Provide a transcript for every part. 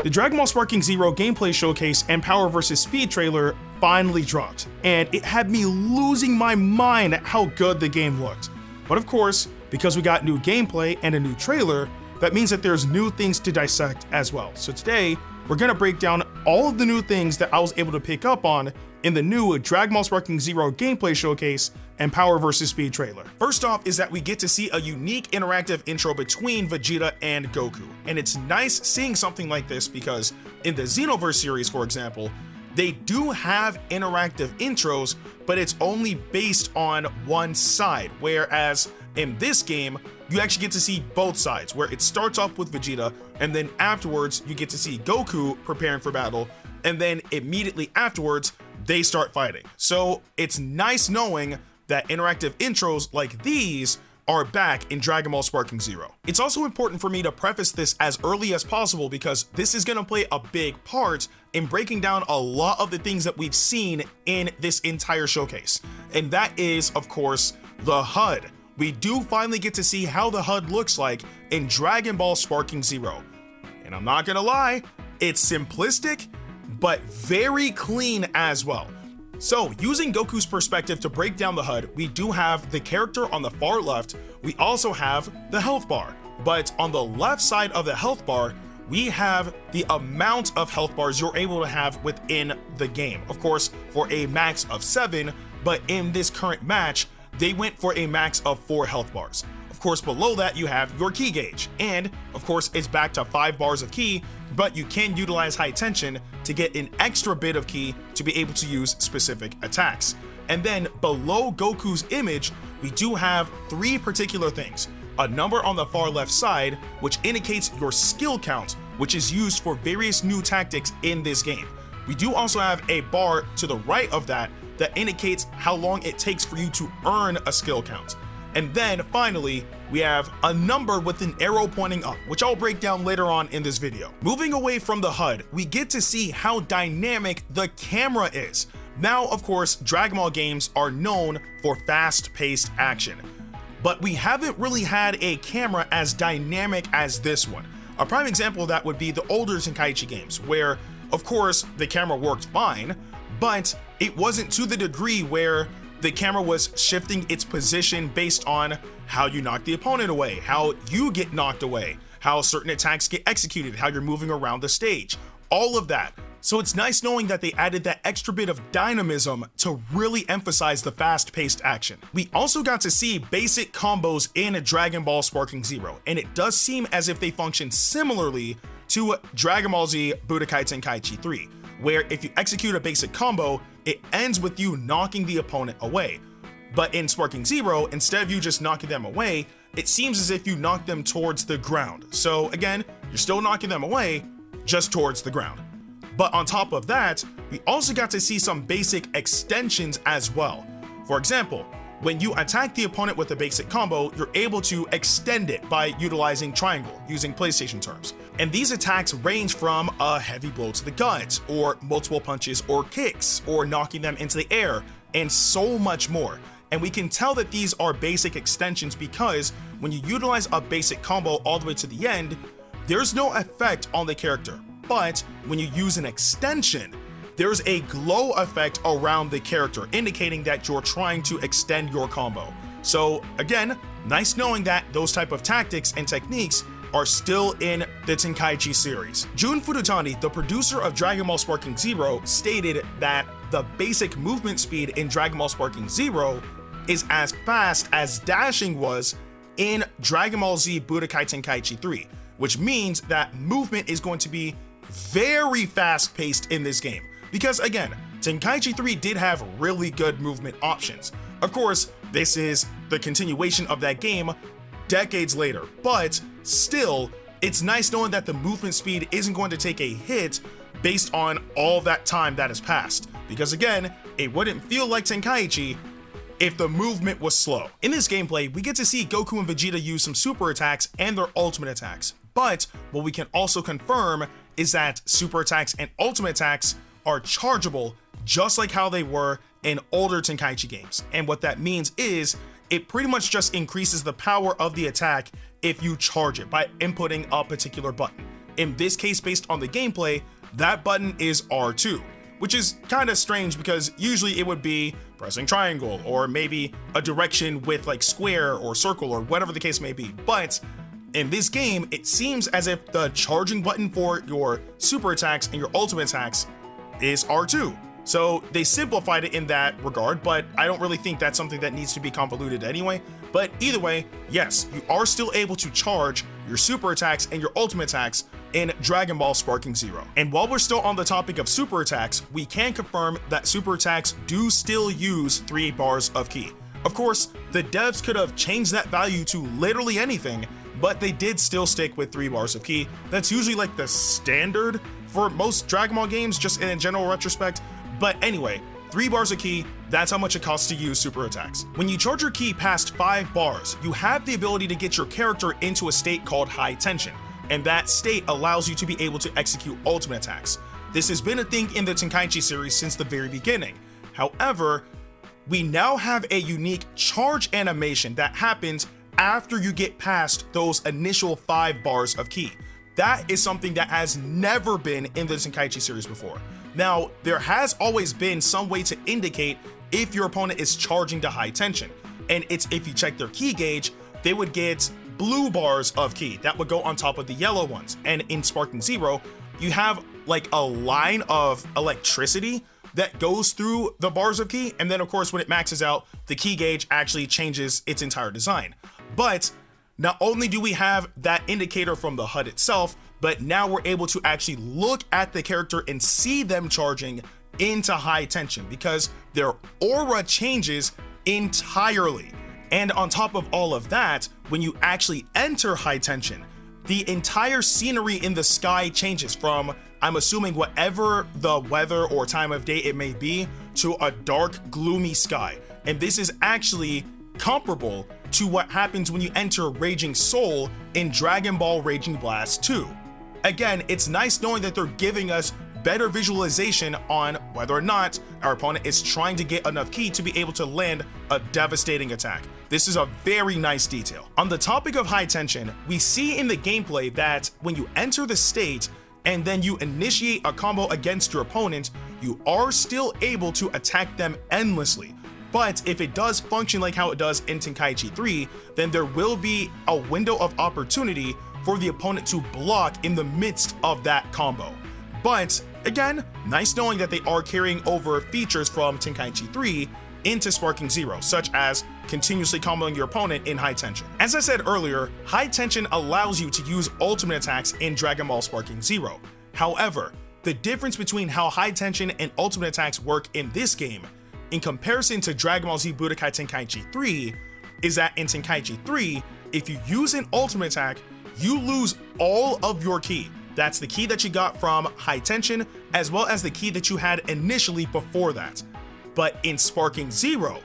The Dragon Ball Sparking Zero gameplay showcase and Power vs. Speed trailer finally dropped, and it had me losing my mind at how good the game looked. But of course, because we got new gameplay and a new trailer, that means that there's new things to dissect as well. So today, we're gonna break down all of the new things that I was able to pick up on in the new Dragon Ball Sparking Zero gameplay showcase and Power vs. Speed trailer. First off is that we get to see a unique interactive intro between Vegeta and Goku. And it's nice seeing something like this because in the Xenoverse series, for example, they do have interactive intros, but it's only based on one side. Whereas in this game, you actually get to see both sides, where it starts off with Vegeta, and then afterwards you get to see Goku preparing for battle, and then immediately afterwards, they start fighting. So it's nice knowing that interactive intros like these are back in Dragon Ball Sparking Zero. It's also important for me to preface this as early as possible because this is going to play a big part in breaking down a lot of the things that we've seen in this entire showcase. And that is, of course, the HUD. We do finally get to see how the HUD looks like in Dragon Ball Sparking Zero. And I'm not gonna lie, it's simplistic, but very clean as well. So using Goku's perspective to break down the HUD, we do have the character on the far left. We also have the health bar, but on the left side of the health bar, we have the amount of health bars you're able to have within the game. Of course, for a max of 7, but in this current match, they went for a max of 4 health bars. Of course, below that you have your ki gauge, and of course it's back to 5 bars of ki, but you can utilize high tension to get an extra bit of ki to be able to use specific attacks. And then below Goku's image, we do have 3 particular things. A number on the far left side, which indicates your skill count, which is used for various new tactics in this game. We do also have a bar to the right of that indicates how long it takes for you to earn a skill count. And then finally, we have a number with an arrow pointing up, which I'll break down later on in this video. Moving away from the HUD, we get to see how dynamic the camera is. Now, of course, Dragon Ball games are known for fast-paced action, but we haven't really had a camera as dynamic as this one. A prime example of that would be the older Tenkaichi games, where, of course, the camera worked fine, but it wasn't to the degree where the camera was shifting its position based on how you knock the opponent away, how you get knocked away, how certain attacks get executed, how you're moving around the stage, all of that. So it's nice knowing that they added that extra bit of dynamism to really emphasize the fast-paced action. We also got to see basic combos in Dragon Ball Sparking Zero, and it does seem as if they function similarly to Dragon Ball Z Budokai Tenkaichi 3, where if you execute a basic combo, it ends with you knocking the opponent away. But in Sparking Zero, instead of you just knocking them away, it seems as if you knock them towards the ground. So again, you're still knocking them away, just towards the ground. But on top of that, we also got to see some basic extensions as well. For example, when you attack the opponent with a basic combo, you're able to extend it by utilizing triangle, using PlayStation terms. And these attacks range from a heavy blow to the gut, or multiple punches or kicks, or knocking them into the air, and so much more. And we can tell that these are basic extensions because when you utilize a basic combo all the way to the end, there's no effect on the character. But when you use an extension, there's a glow effect around the character, indicating that you're trying to extend your combo. So again, nice knowing that those type of tactics and techniques are still in the Tenkaichi series. Jun Furutani, the producer of Dragon Ball Sparking Zero, stated that the basic movement speed in Dragon Ball Sparking Zero is as fast as dashing was in Dragon Ball Z Budokai Tenkaichi 3, which means that movement is going to be very fast-paced in this game. Because again, Tenkaichi 3 did have really good movement options. Of course, this is the continuation of that game decades later, but still, it's nice knowing that the movement speed isn't going to take a hit based on all that time that has passed. Because again, it wouldn't feel like Tenkaichi if the movement was slow. In this gameplay, we get to see Goku and Vegeta use some super attacks and their ultimate attacks. But what we can also confirm is that super attacks and ultimate attacks are chargeable just like how they were in older Tenkaichi games. And what that means is it pretty much just increases the power of the attack if you charge it by inputting a particular button. In this case, based on the gameplay, that button is R2, which is kind of strange because usually it would be pressing triangle or maybe a direction with like square or circle or whatever the case may be. But in this game, it seems as if the charging button for your super attacks and your ultimate attacks is R2. So they simplified it in that regard, but I don't really think that's something that needs to be convoluted anyway. But either way, yes, you are still able to charge your super attacks and your ultimate attacks in Dragon Ball Sparking Zero. And while we're still on the topic of super attacks, we can confirm that super attacks do still use 3 bars of ki. Of course, the devs could have changed that value to literally anything, but they did still stick with 3 bars of ki. That's usually like the standard for most Dragon Ball games, just in a general retrospect. But anyway, 3 bars of ki, that's how much it costs to use super attacks. When you charge your ki past 5 bars, you have the ability to get your character into a state called high tension, and that state allows you to be able to execute ultimate attacks. This has been a thing in the Tenkaichi series since the very beginning. However, we now have a unique charge animation that happens after you get past those initial 5 bars of ki. That is something that has never been in the Tenkaichi series before. Now, there has always been some way to indicate if your opponent is charging to high tension, and it's if you check their ki gauge, they would get blue bars of ki that would go on top of the yellow ones. And in Sparking Zero, you have like a line of electricity that goes through the bars of ki, and then of course when it maxes out, the ki gauge actually changes its entire design. But not only do we have that indicator from the HUD itself, but now we're able to actually look at the character and see them charging into high tension because their aura changes entirely. And on top of all of that, when you actually enter high tension, the entire scenery in the sky changes from, I'm assuming, whatever the weather or time of day it may be, to a dark, gloomy sky. And this is actually comparable to what happens when you enter Raging Soul in Dragon Ball Raging Blast 2. Again, it's nice knowing that they're giving us better visualization on whether or not our opponent is trying to get enough ki to be able to land a devastating attack. This is a very nice detail. On the topic of high tension, we see in the gameplay that when you enter the state and then you initiate a combo against your opponent, you are still able to attack them endlessly. But if it does function like how it does in Tenkaichi 3, then there will be a window of opportunity for the opponent to block in the midst of that combo. But again, nice knowing that they are carrying over features from Tenkaichi 3 into Sparking Zero, such as continuously comboing your opponent in high tension. As I said earlier, high tension allows you to use ultimate attacks in Dragon Ball Sparking Zero. However, the difference between how high tension and ultimate attacks work in this game in comparison to Dragon Ball Z Budokai Tenkaichi 3 is that in Tenkaichi 3, if you use an ultimate attack, you lose all of your ki. That's the ki that you got from high tension, as well as the ki that you had initially before that. But in Sparking Zero,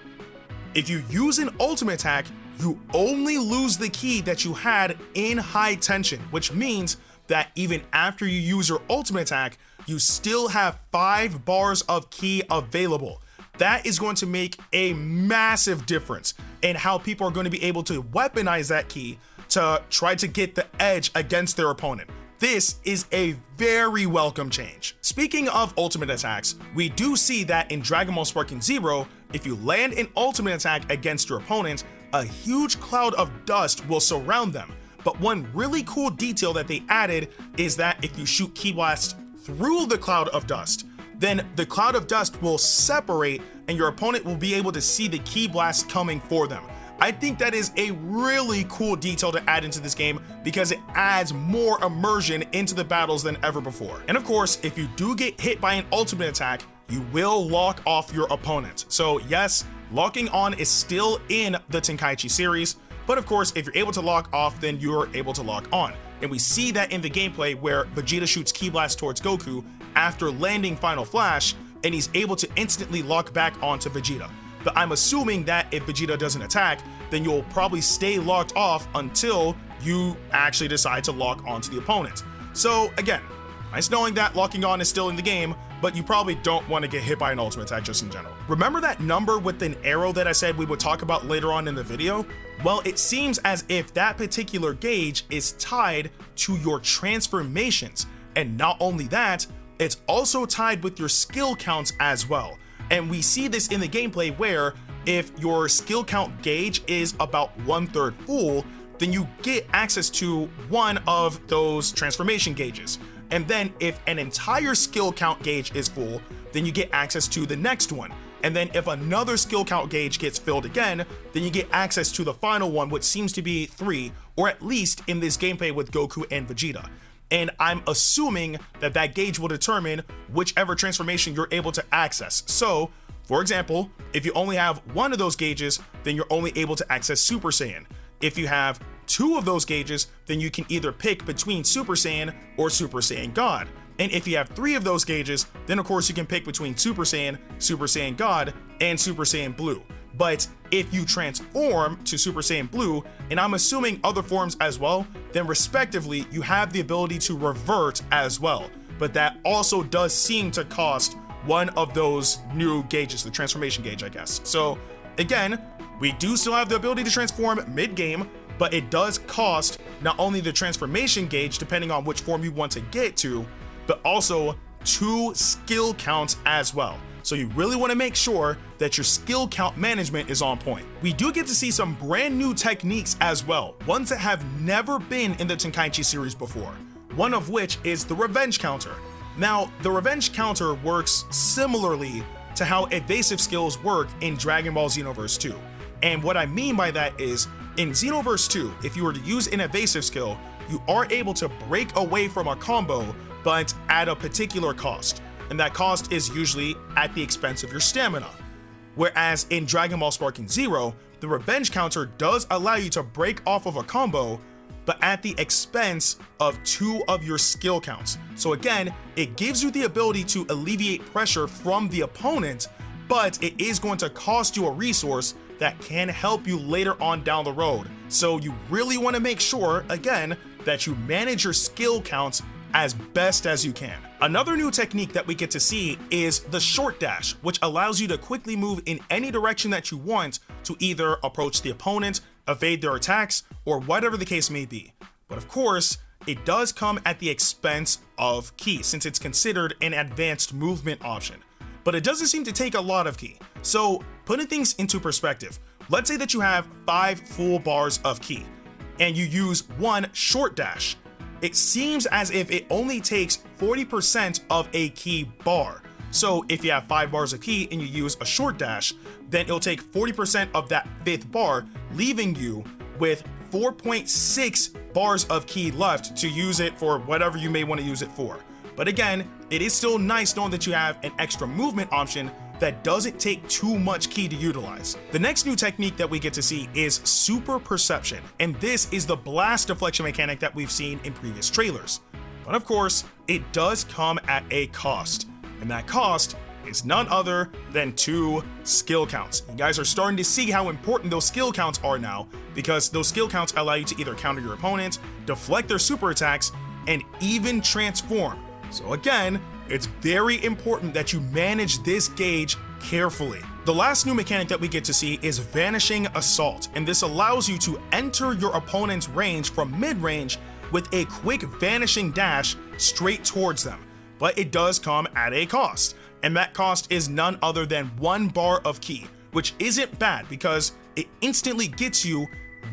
if you use an ultimate attack, you only lose the ki that you had in high tension, which means that even after you use your ultimate attack, you still have 5 bars of ki available. That is going to make a massive difference in how people are going to be able to weaponize that ki to try to get the edge against their opponent. This is a very welcome change. Speaking of ultimate attacks, we do see that in Dragon Ball Sparking Zero, if you land an ultimate attack against your opponent, a huge cloud of dust will surround them. But one really cool detail that they added is that if you shoot Ki Blast through the cloud of dust, then the cloud of dust will separate and your opponent will be able to see the Ki Blast coming for them. I think that is a really cool detail to add into this game because it adds more immersion into the battles than ever before. And of course, if you do get hit by an ultimate attack, you will lock off your opponent. So yes, locking on is still in the Tenkaichi series, but of course, if you're able to lock off, then you're able to lock on. And we see that in the gameplay where Vegeta shoots Ki Blast towards Goku after landing Final Flash, and he's able to instantly lock back onto Vegeta. But I'm assuming that if Vegeta doesn't attack, then you'll probably stay locked off until you actually decide to lock onto the opponent. So again, nice knowing that locking on is still in the game, but you probably don't want to get hit by an ultimate attack just in general. Remember that number with an arrow that I said we would talk about later on in the video? Well, it seems as if that particular gauge is tied to your transformations. And not only that, it's also tied with your skill counts as well. And we see this in the gameplay where if your skill count gauge is about 1/3 full, then you get access to one of those transformation gauges. And then if an entire skill count gauge is full, then you get access to the next one. And then if another skill count gauge gets filled again, then you get access to the final one, which seems to be 3, or at least in this gameplay with Goku and Vegeta. And I'm assuming that that gauge will determine whichever transformation you're able to access. So, for example, if you only have one of those gauges, then you're only able to access Super Saiyan. If you have 2 of those gauges, then you can either pick between Super Saiyan or Super Saiyan God. And if you have 3 of those gauges, then of course you can pick between Super Saiyan God, and Super Saiyan Blue. But if you transform to Super Saiyan Blue, and I'm assuming other forms as well, then respectively, you have the ability to revert as well. But that also does seem to cost one of those new gauges, the transformation gauge, I guess. So again, we do still have the ability to transform mid-game, but it does cost not only the transformation gauge, depending on which form you want to get to, but also 2 skill counts as well. So you really want to make sure that your skill count management is on point. We do get to see some brand new techniques as well, ones that have never been in the Tenkaichi series before, one of which is the revenge counter. Now, the revenge counter works similarly to how evasive skills work in Dragon Ball Xenoverse 2. And what I mean by that is, in Xenoverse 2, if you were to use an evasive skill, you are able to break away from a combo, but at a particular cost. And that cost is usually at the expense of your stamina. Whereas in Dragon Ball Sparking Zero, the revenge counter does allow you to break off of a combo, but at the expense of 2 of your skill counts. So again, it gives you the ability to alleviate pressure from the opponent, but it is going to cost you a resource that can help you later on down the road. So you really want to make sure, again, that you manage your skill counts as best as you can. Another new technique that we get to see is the short dash, which allows you to quickly move in any direction that you want to either approach the opponent, evade their attacks, or whatever the case may be. But of course, it does come at the expense of ki, since it's considered an advanced movement option. But it doesn't seem to take a lot of ki. So putting things into perspective, let's say that you have 5 full bars of ki, and you use 1 short dash. It seems as if it only takes 40% of a ki bar. So if you have 5 bars of ki and you use a short dash, then it'll take 40% of that 5th bar, leaving you with 4.6 bars of ki left to use it for whatever you may want to use it for. But again, it is still nice knowing that you have an extra movement option that doesn't take too much ki to utilize. The next new technique that we get to see is super perception, and this is the blast deflection mechanic that we've seen in previous trailers. But of course, it does come at a cost, and that cost is none other than 2 skill counts. You guys are starting to see how important those skill counts are now, because those skill counts allow you to either counter your opponent, deflect their super attacks, and even transform. So again, it's very important that you manage this gauge carefully. The last new mechanic that we get to see is Vanishing Assault, and this allows you to enter your opponent's range from mid-range with a quick vanishing dash straight towards them. But it does come at a cost, and that cost is none other than 1 bar of ki, which isn't bad because it instantly gets you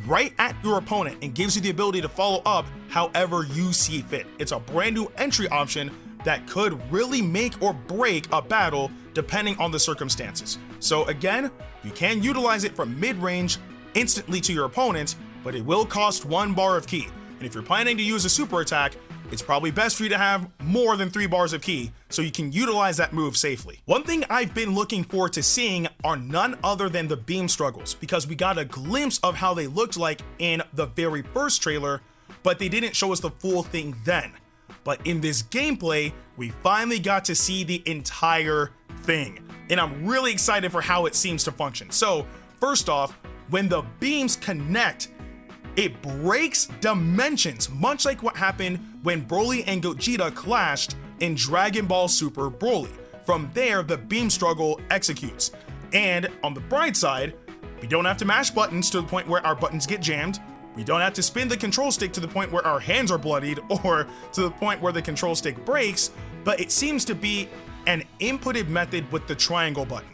right at your opponent and gives you the ability to follow up however you see fit. It's a brand new entry option that could really make or break a battle depending on the circumstances. So again, you can utilize it from mid-range instantly to your opponent, but it will cost 1 bar of ki. And if you're planning to use a super attack, it's probably best for you to have more than 3 bars of ki so you can utilize that move safely. One thing I've been looking forward to seeing are none other than the beam struggles, because we got a glimpse of how they looked like in the very first trailer, but they didn't show us the full thing then. But in this gameplay, we finally got to see the entire thing, and I'm really excited for how it seems to function. So first off, when the beams connect, It breaks dimensions, much like what happened when Broly and Gogeta clashed in Dragon Ball Super Broly. From there, the beam struggle executes. And on the bright side, we don't have to mash buttons to the point where our buttons get jammed. We don't have to spin the control stick to the point where our hands are bloodied or to the point where the control stick breaks, but it seems to be an inputted method with the triangle button.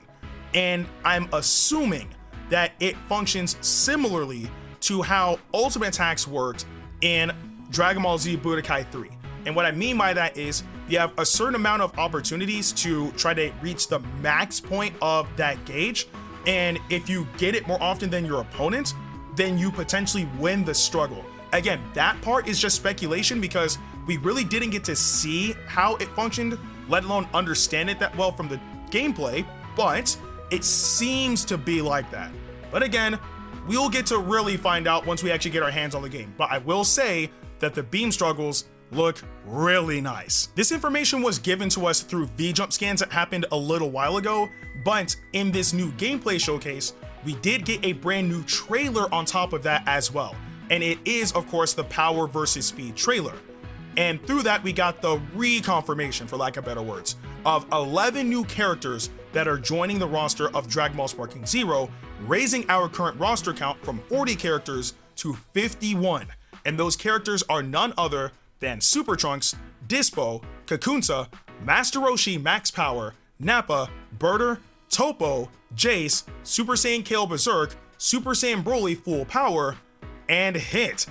And I'm assuming that it functions similarly to how ultimate attacks worked in Dragon Ball Z Budokai 3. And what I mean by that is you have a certain amount of opportunities to try to reach the max point of that gauge. And if you get it more often than your opponent, then you potentially win the struggle. Again, that part is just speculation because we really didn't get to see how it functioned, let alone understand it that well from the gameplay, but it seems to be like that. But again, we'll get to really find out once we actually get our hands on the game. But I will say that the beam struggles look really nice. This information was given to us through V-Jump scans that happened a little while ago, but in this new gameplay showcase, we did get a brand new trailer on top of that as well. And it is, of course, the Power versus Speed trailer. And through that, we got the reconfirmation, for lack of better words, of 11 new characters that are joining the roster of Dragon Ball Sparking Zero, raising our current roster count from 40 characters to 51. And those characters are none other than Super Trunks, Dispo, Kakunsa, Master Roshi Max Power, Nappa, Birder, Topo, Jace, Super Saiyan Kale Berserk, Super Saiyan Broly Full Power, and Hit.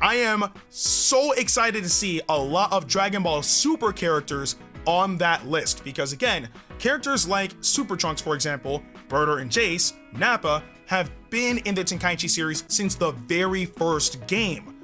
I am so excited to see a lot of Dragon Ball Super characters on that list because again, characters like Super Trunks, for example, Birder and Jace, Nappa, have been in the Tenkaichi series since the very first game.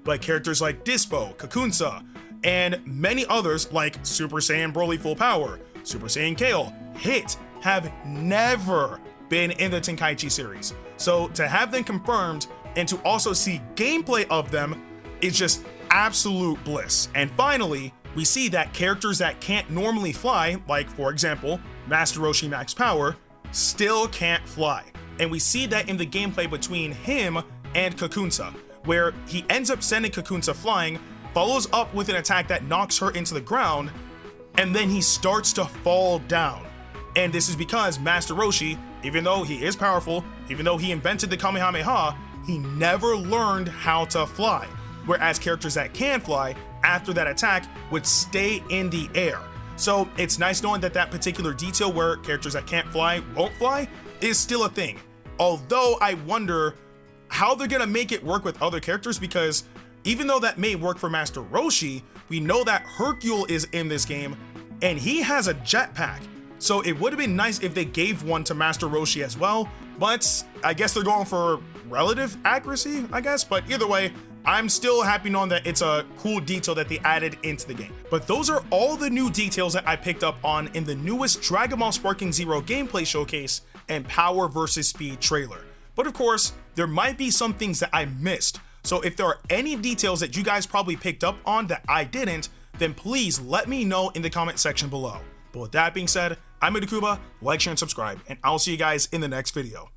But characters like Dispo, Kakunsa, and many others like Super Saiyan Broly Full Power, Super Saiyan Kale, Hit, have never been in the Tenkaichi series. So to have them confirmed and to also see gameplay of them is just absolute bliss. And finally, we see that characters that can't normally fly, like for example, Master Roshi Max Power, still can't fly. And we see that in the gameplay between him and Kakunsa, where he ends up sending Kakunsa flying, follows up with an attack that knocks her into the ground, and then he starts to fall down. And this is because Master Roshi, even though he is powerful, even though he invented the Kamehameha, he never learned how to fly. Whereas characters that can fly, after that attack, would stay in the air. So it's nice knowing that that particular detail where characters that can't fly won't fly is still a thing. Although I wonder how they're gonna make it work with other characters, because even though that may work for Master Roshi, we know that Hercule is in this game and he has a jetpack. So it would have been nice if they gave one to Master Roshi as well, but I guess they're going for relative accuracy, I guess. But either way, I'm still happy knowing that it's a cool detail that they added into the game. But those are all the new details that I picked up on in the newest Dragon Ball Sparking Zero gameplay showcase and Power vs. Speed trailer. But of course, there might be some things that I missed. So if there are any details that you guys probably picked up on that I didn't, then please let me know in the comment section below. But with that being said, I'm Ndukauba, like, share, and subscribe, and I'll see you guys in the next video.